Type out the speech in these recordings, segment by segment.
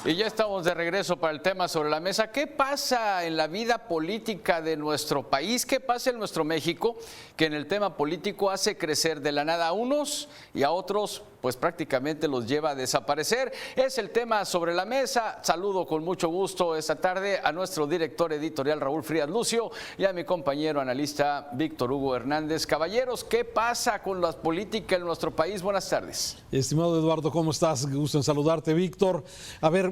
Y ya estamos de regreso para el tema sobre la mesa. ¿Qué pasa en la vida política de nuestro país? ¿Qué pasa en nuestro México que en el tema político hace crecer de la nada a unos y a otros pues prácticamente los lleva a desaparecer? Es el tema sobre la mesa. Saludo con mucho gusto esta tarde a nuestro director editorial Raúl Frías Lucio y a mi compañero analista Víctor Hugo Hernández. Caballeros, ¿qué pasa con la política en nuestro país? Buenas tardes. Estimado Eduardo, ¿cómo estás? Gusto en saludarte, Víctor. A ver,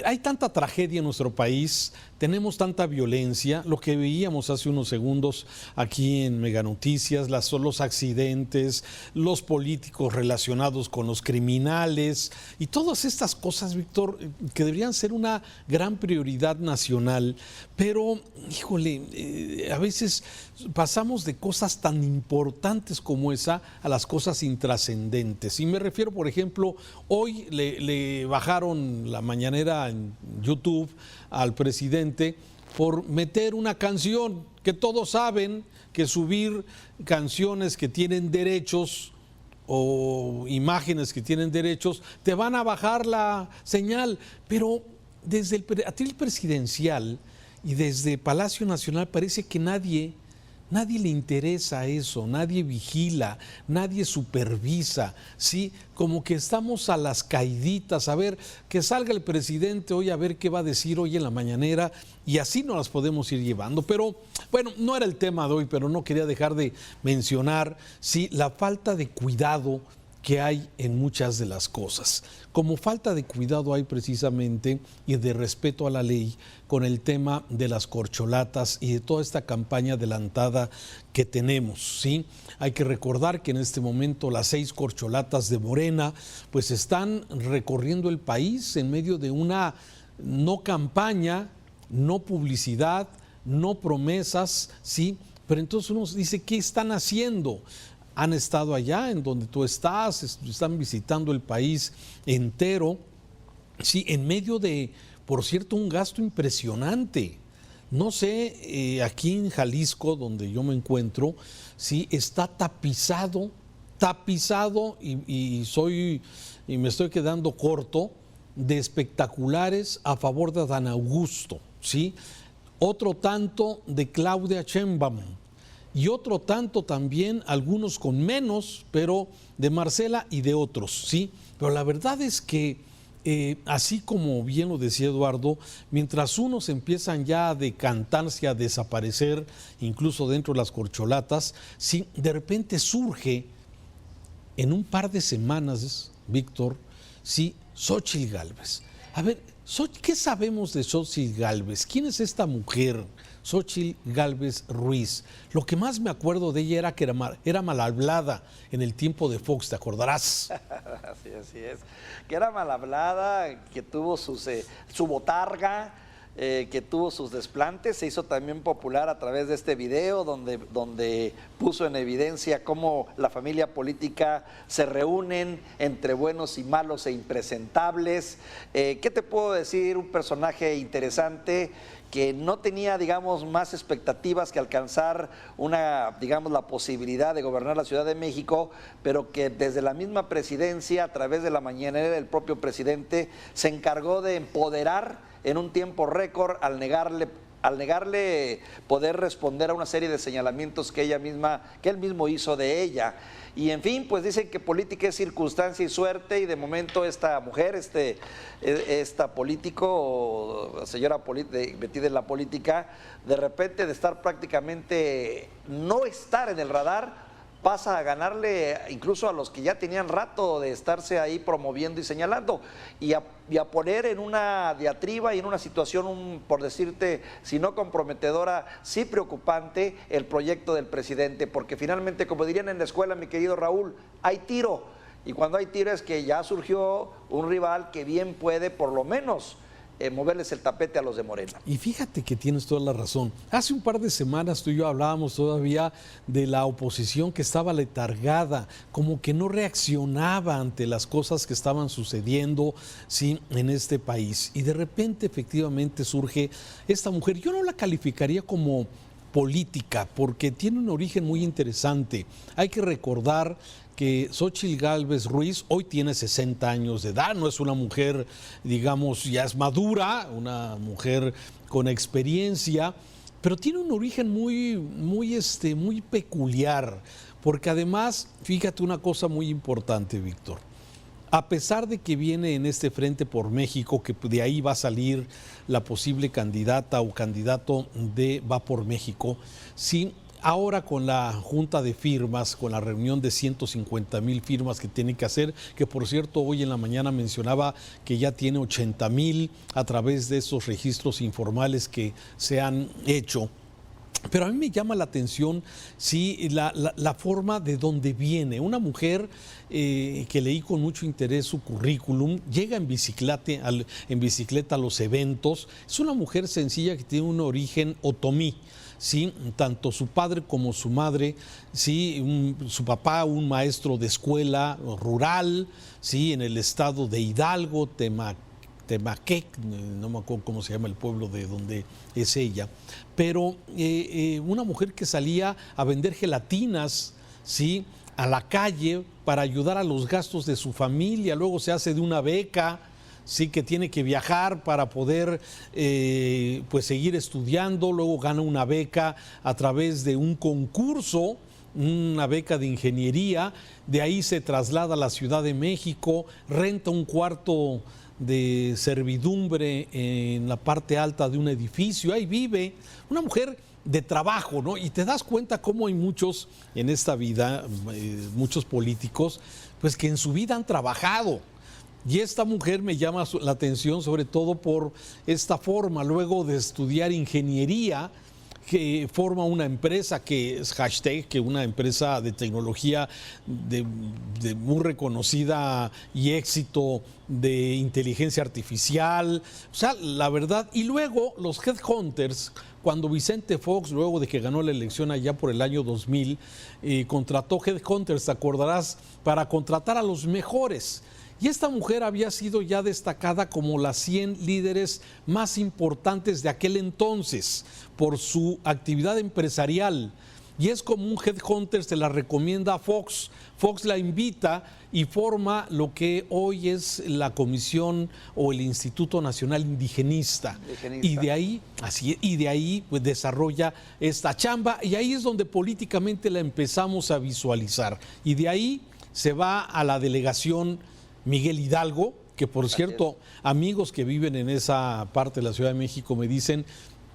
hay tanta tragedia en nuestro país, tenemos tanta violencia, lo que veíamos hace unos segundos aquí en Mega Noticias, los accidentes, los políticos relacionados con los criminales y todas estas cosas, Víctor, que deberían ser una gran prioridad nacional, pero, híjole, a veces pasamos de cosas tan importantes como esa a las cosas intrascendentes. Y me refiero, por ejemplo, hoy le bajaron la mañanera en YouTube al presidente por meter una canción que todos saben que subir canciones que tienen derechos o imágenes que tienen derechos te van a bajar la señal, pero desde el atril presidencial y desde Palacio Nacional parece que nadie le interesa eso, nadie vigila, nadie supervisa, ¿sí? Como que estamos a las caiditas, a ver, que salga el presidente hoy a ver qué va a decir hoy en la mañanera y así nos las podemos ir llevando. Pero, bueno, no era el tema de hoy, pero no quería dejar de mencionar, sí, la falta de cuidado que hay en muchas de las cosas. Como falta de cuidado hay precisamente y de respeto a la ley con el tema de las corcholatas y de toda esta campaña adelantada que tenemos, ¿sí? Hay que recordar que en este momento las 6 corcholatas de Morena pues están recorriendo el país en medio de una no campaña, no publicidad, no promesas, ¿sí? Pero entonces uno dice, ¿qué están haciendo? Han estado allá en donde tú estás, están visitando el país entero, sí, en medio de, por cierto, un gasto impresionante. No sé, aquí en Jalisco, donde yo me encuentro, sí, está tapizado y me estoy quedando corto de espectaculares a favor de Adán Augusto, ¿sí? Otro tanto de Claudia Sheinbaum. Y otro tanto también, algunos con menos, pero de Marcela y de otros, ¿sí? Pero la verdad es que, así como bien lo decía Eduardo, mientras unos empiezan ya a decantarse, a desaparecer, incluso dentro de las corcholatas, sí, de repente surge en un par de semanas, Víctor, sí, Xóchitl Gálvez. A ver, ¿qué sabemos de Xóchitl Gálvez? ¿Quién es esta mujer? Xóchitl Gálvez Ruiz. Lo que más me acuerdo de ella era que era mal hablada en el tiempo de Fox, ¿te acordarás? Así es. Que era mal hablada, que tuvo su botarga, que tuvo sus desplantes. Se hizo también popular a través de este video donde puso en evidencia cómo la familia política se reúnen entre buenos y malos e impresentables. ¿Qué te puedo decir? Un personaje interesante que no tenía, digamos, más expectativas que alcanzar la posibilidad de gobernar la Ciudad de México, pero que desde la misma presidencia, a través de la mañanera del propio presidente, se encargó de empoderar en un tiempo récord al negarle poder responder a una serie de señalamientos que él mismo hizo de ella. Y en fin, pues dicen que política es circunstancia y suerte, y de momento esta mujer, esta político, señora metida en la política, de repente de estar prácticamente, no estar en el radar, pasa a ganarle incluso a los que ya tenían rato de estarse ahí promoviendo y señalando, y a poner en una diatriba y en una situación, por decirte, si no comprometedora, sí preocupante, el proyecto del presidente, porque finalmente, como dirían en la escuela, mi querido Raúl, hay tiro, y cuando hay tiro es que ya surgió un rival que bien puede, por lo menos, moverles el tapete a los de Morena. Y fíjate que tienes toda la razón. Hace un par de semanas tú y yo hablábamos todavía de la oposición que estaba letargada, como que no reaccionaba ante las cosas que estaban sucediendo, sí, en este país. Y de repente efectivamente surge esta mujer. Yo no la calificaría como política, porque tiene un origen muy interesante. Hay que recordar que Xóchitl Gálvez Ruiz hoy tiene 60 años de edad, no es una mujer, digamos, ya es madura, una mujer con experiencia, pero tiene un origen muy peculiar, porque además, fíjate una cosa muy importante, Víctor. A pesar de que viene en este Frente por México, que de ahí va a salir la posible candidata o candidato de Va por México, sí, ahora con la junta de firmas, con la reunión de 150,000 firmas que tiene que hacer, que por cierto hoy en la mañana mencionaba que ya tiene 80,000 a través de esos registros informales que se han hecho. Pero a mí me llama la atención, sí, la forma de dónde viene. Una mujer que leí con mucho interés su currículum, llega en bicicleta a los eventos. Es una mujer sencilla que tiene un origen otomí. Sí, tanto su padre como su madre, sí, su papá, un maestro de escuela rural, sí, en el estado de Hidalgo, Temaquec, no me acuerdo cómo se llama el pueblo de donde es ella, pero una mujer que salía a vender gelatinas, ¿sí?, a la calle para ayudar a los gastos de su familia, luego se hace de una beca, sí, que tiene que viajar para poder pues seguir estudiando, luego gana una beca a través de un concurso, una beca de ingeniería, de ahí se traslada a la Ciudad de México, renta un cuarto de servidumbre en la parte alta de un edificio, ahí vive, una mujer de trabajo, ¿no? Y te das cuenta cómo hay muchos en esta vida, muchos políticos, pues que en su vida han trabajado. Y esta mujer me llama la atención sobre todo por esta forma, luego de estudiar ingeniería, que forma una empresa que es Hashtag, que es una empresa de tecnología de muy reconocida y éxito de inteligencia artificial, o sea, la verdad. Y luego los headhunters, cuando Vicente Fox, luego de que ganó la elección allá por el año 2000, contrató headhunters, te acordarás, para contratar a los mejores. Y esta mujer había sido ya destacada como las 100 líderes más importantes de aquel entonces por su actividad empresarial. Y es como un headhunter, se la recomienda a Fox. Fox la invita y forma lo que hoy es la Comisión o el Instituto Nacional Indigenista. Y de ahí pues, desarrolla esta chamba y ahí es donde políticamente la empezamos a visualizar. Y de ahí se va a la delegación Miguel Hidalgo, que por cierto, amigos que viven en esa parte de la Ciudad de México me dicen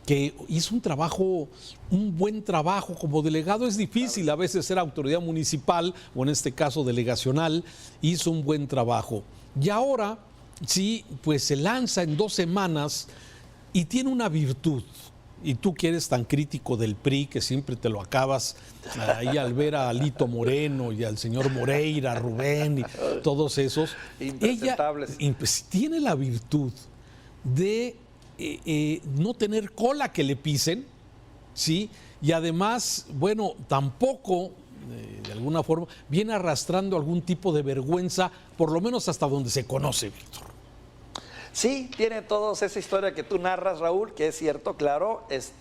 que hizo un buen trabajo como delegado. Es difícil a veces ser autoridad municipal, o en este caso delegacional, hizo un buen trabajo. Y ahora, sí, pues se lanza en 2 semanas y tiene una virtud. Y tú que eres tan crítico del PRI, que siempre te lo acabas ahí al ver a Alito Moreno y al señor Moreira, Rubén y todos esos. Ella pues, tiene la virtud de no tener cola que le pisen, ¿sí? Y además, bueno, tampoco, de alguna forma, viene arrastrando algún tipo de vergüenza, por lo menos hasta donde se conoce, Víctor. Sí, tiene toda esa historia que tú narras, Raúl, que es cierto, claro, es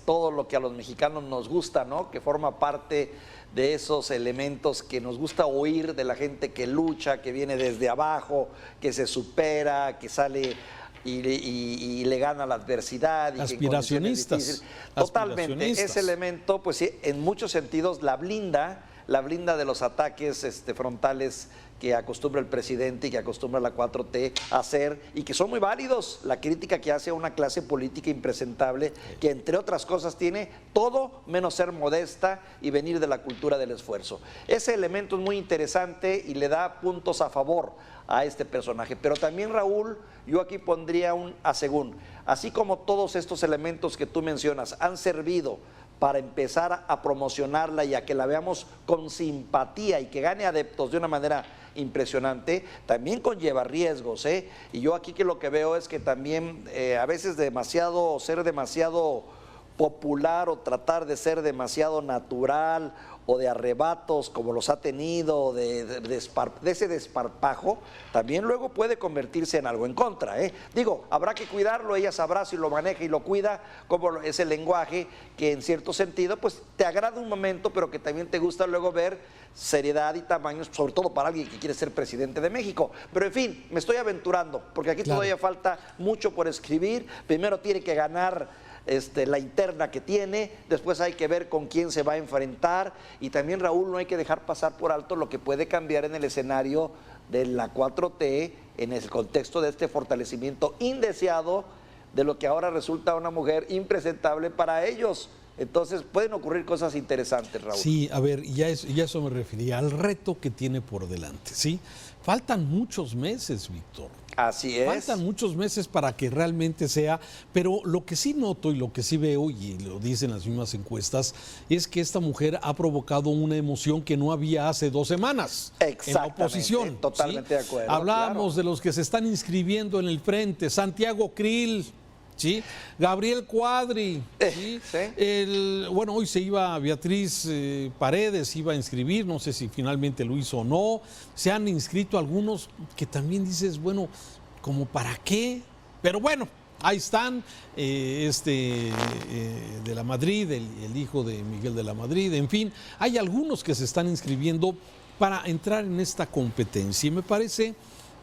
todo lo que a los mexicanos nos gusta, ¿no? Que forma parte de esos elementos que nos gusta oír de la gente que lucha, que viene desde abajo, que se supera, que sale y le gana la adversidad. Y aspiracionistas. Totalmente, ese elemento, pues sí, en muchos sentidos la blinda de los ataques frontales que acostumbra el presidente y que acostumbra la 4T a hacer y que son muy válidos. La crítica que hace a una clase política impresentable que entre otras cosas tiene todo menos ser modesta y venir de la cultura del esfuerzo. Ese elemento es muy interesante y le da puntos a favor a este personaje. Pero también, Raúl, yo aquí pondría un asegún. Así como todos estos elementos que tú mencionas han servido para empezar a promocionarla y a que la veamos con simpatía y que gane adeptos de una manera impresionante, también conlleva riesgos, ¿eh? Y yo aquí que lo que veo es que también a veces ser demasiado popular o tratar de ser demasiado natural o de arrebatos como los ha tenido, de ese desparpajo, también luego puede convertirse en algo en contra, ¿eh? Digo, habrá que cuidarlo, ella sabrá si lo maneja y lo cuida, como es el lenguaje que en cierto sentido pues te agrada un momento, pero que también te gusta luego ver seriedad y tamaños, sobre todo para alguien que quiere ser presidente de México. Pero en fin, me estoy aventurando, porque aquí todavía falta mucho por escribir. Primero tiene que ganar la interna que tiene, después hay que ver con quién se va a enfrentar, y también, Raúl, no hay que dejar pasar por alto lo que puede cambiar en el escenario de la 4T en el contexto de este fortalecimiento indeseado de lo que ahora resulta una mujer impresentable para ellos. Entonces pueden ocurrir cosas interesantes, Raúl. Sí, a ver, ya eso me refería al reto que tiene por delante, ¿sí? Faltan muchos meses, Víctor. Así es. Faltan muchos meses para que realmente sea, pero lo que sí noto y lo que sí veo, y lo dicen las mismas encuestas, es que esta mujer ha provocado una emoción que no había hace 2 semanas en la oposición. Totalmente de acuerdo. Hablábamos de los que se están inscribiendo en el frente, Santiago Krill, ¿sí? Gabriel Cuadri, ¿sí? Bueno, hoy se iba Beatriz Paredes, iba a inscribir, no sé si finalmente lo hizo o no. Se han inscrito algunos que también dices, bueno, ¿como para qué? Pero bueno, ahí están, de la Madrid, el hijo de Miguel de la Madrid, en fin, hay algunos que se están inscribiendo para entrar en esta competencia y me parece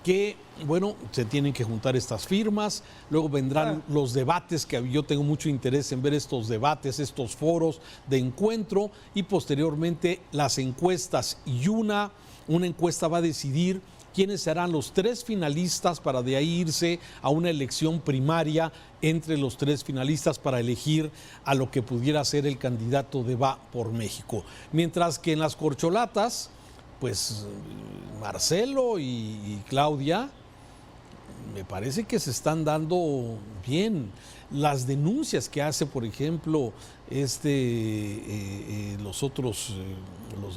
que, bueno, se tienen que juntar estas firmas, luego vendrán los debates, que yo tengo mucho interés en ver estos debates, estos foros de encuentro, y posteriormente las encuestas, y una encuesta va a decidir quiénes serán los 3 finalistas para de ahí irse a una elección primaria entre los 3 finalistas para elegir a lo que pudiera ser el candidato de Va por México. Mientras que en las corcholatas, pues Marcelo y Claudia, me parece que se están dando bien. Las denuncias que hace, por ejemplo,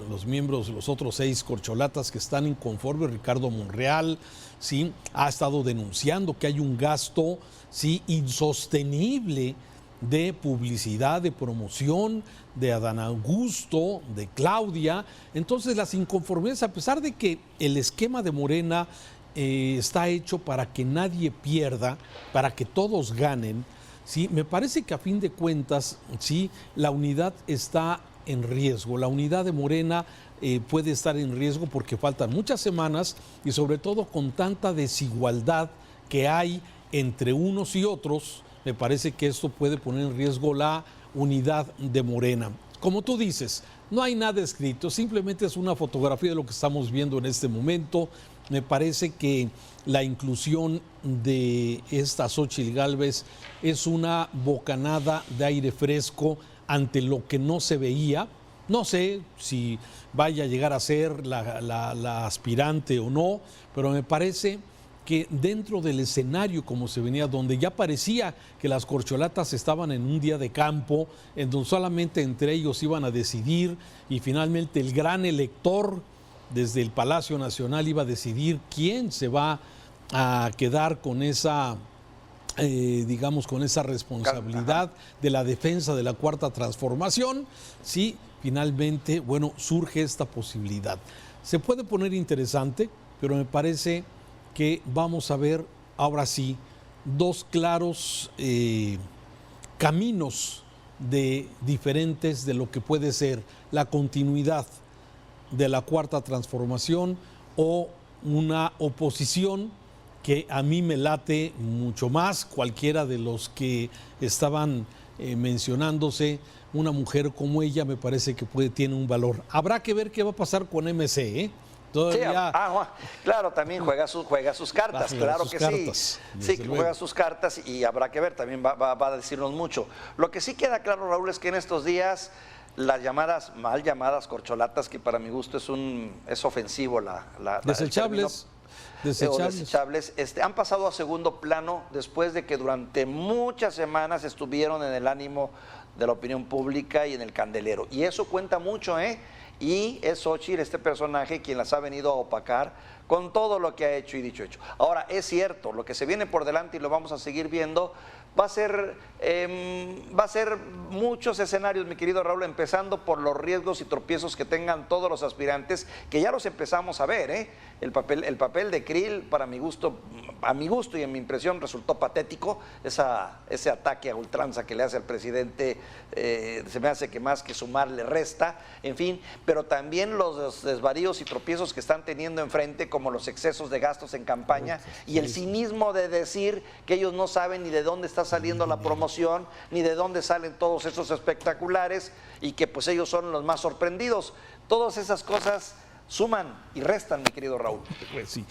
los miembros, los otros 6 corcholatas que están inconformes, Ricardo Monreal, ¿sí? Ha estado denunciando que hay un gasto, ¿sí?, insostenible de publicidad, de promoción, de Adán Augusto, de Claudia. Entonces las inconformidades, a pesar de que el esquema de Morena está hecho para que nadie pierda, para que todos ganen, ¿sí?, me parece que a fin de cuentas, ¿sí?, la unidad está en riesgo. La unidad de Morena puede estar en riesgo porque faltan muchas semanas y sobre todo con tanta desigualdad que hay entre unos y otros. Me parece que esto puede poner en riesgo la unidad de Morena. Como tú dices, no hay nada escrito, simplemente es una fotografía de lo que estamos viendo en este momento. Me parece que la inclusión de esta Xóchitl Gálvez es una bocanada de aire fresco ante lo que no se veía. No sé si vaya a llegar a ser la aspirante o no, pero me parece que dentro del escenario como se venía, donde ya parecía que las corcholatas estaban en un día de campo, en donde solamente entre ellos iban a decidir y finalmente el gran elector desde el Palacio Nacional iba a decidir quién se va a quedar con esa, digamos, con esa responsabilidad de la defensa de la Cuarta Transformación. Sí, finalmente, bueno, surge esta posibilidad. Se puede poner interesante, pero me parece que vamos a ver ahora sí 2 claros caminos diferentes de lo que puede ser la continuidad de la Cuarta Transformación o una oposición que a mí me late mucho más, cualquiera de los que estaban mencionándose. Una mujer como ella me parece que tiene un valor. Habrá que ver qué va a pasar con MC, ¿eh? Todavía... Sí, claro, también juega sus cartas, claro que sí. Sí, juega sus cartas y habrá que ver, también va a decirnos mucho. Lo que sí queda claro, Raúl, es que en estos días las mal llamadas corcholatas, que para mi gusto es ofensivo desechables, han pasado a segundo plano después de que durante muchas semanas estuvieron en el ánimo de la opinión pública y en el candelero. Y eso cuenta mucho, ¿eh? Y es Xóchitl, este personaje, quien las ha venido a opacar con todo lo que ha hecho y dicho. Ahora, es cierto, lo que se viene por delante y lo vamos a seguir viendo, va a ser muchos escenarios, mi querido Raúl, empezando por los riesgos y tropiezos que tengan todos los aspirantes, que ya los empezamos a ver, ¿eh? El papel de Krill, para mi gusto, a mi gusto y en mi impresión, resultó patético. Ese ataque a ultranza que le hace al presidente, se me hace que más que sumar le resta, en fin, pero también los desvaríos y tropiezos que están teniendo enfrente, como los excesos de gastos en campaña y el cinismo de decir que ellos no saben ni de dónde está saliendo la promoción, ni de dónde salen todos esos espectaculares, y que pues ellos son los más sorprendidos. Todas esas cosas suman y restan, mi querido Raúl. Pues sí.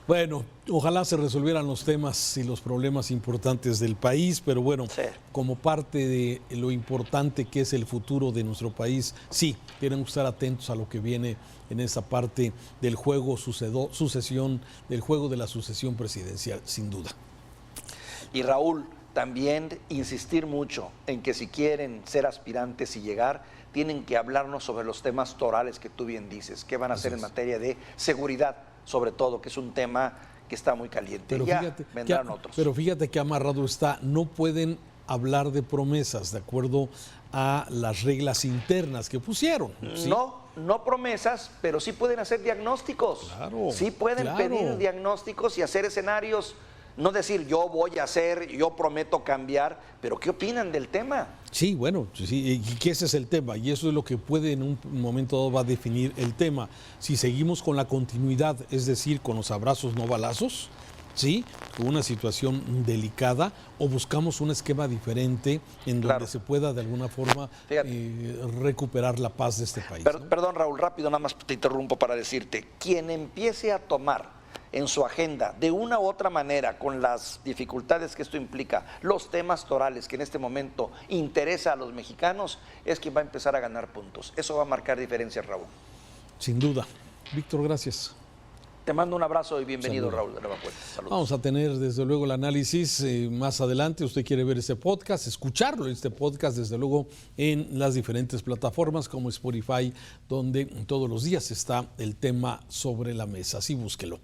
Bueno, ojalá se resolvieran los temas y los problemas importantes del país, pero bueno, sí, como parte de lo importante que es el futuro de nuestro país, sí, tenemos que estar atentos a lo que viene en esa parte del juego del juego de la sucesión presidencial, sin duda. Y Raúl, también insistir mucho en que si quieren ser aspirantes y llegar, tienen que hablarnos sobre los temas torales que tú bien dices, qué van a hacer en materia de seguridad, sobre todo, que es un tema que está muy caliente. Pero ya fíjate, vendrán otros. Pero fíjate que amarrado está, no pueden hablar de promesas de acuerdo a las reglas internas que pusieron. ¿Sí? No promesas, pero sí pueden hacer diagnósticos. Claro, sí pueden pedir diagnósticos y hacer escenarios. No decir yo voy a hacer, yo prometo cambiar, pero ¿qué opinan del tema? Sí, bueno, sí, y que ese es el tema, y eso es lo que puede en un momento dado va a definir el tema. Si seguimos con la continuidad, es decir, con los abrazos no balazos, ¿sí? Una situación delicada, o buscamos un esquema diferente en donde se pueda de alguna forma recuperar la paz de este país. ¿No? Perdón, Raúl, rápido, nada más te interrumpo para decirte, quien empiece a tomar en su agenda, de una u otra manera, con las dificultades que esto implica, los temas torales que en este momento interesa a los mexicanos, es quien va a empezar a ganar puntos. Eso va a marcar diferencias, Raúl. Sin duda. Víctor, gracias. Te mando un abrazo y bienvenido, Raúl, de Nueva Cuenta. Saludos. Vamos a tener desde luego el análisis más adelante. Usted quiere ver este podcast, escucharlo, este podcast desde luego en las diferentes plataformas como Spotify, donde todos los días está el tema sobre la mesa. Así búsquelo.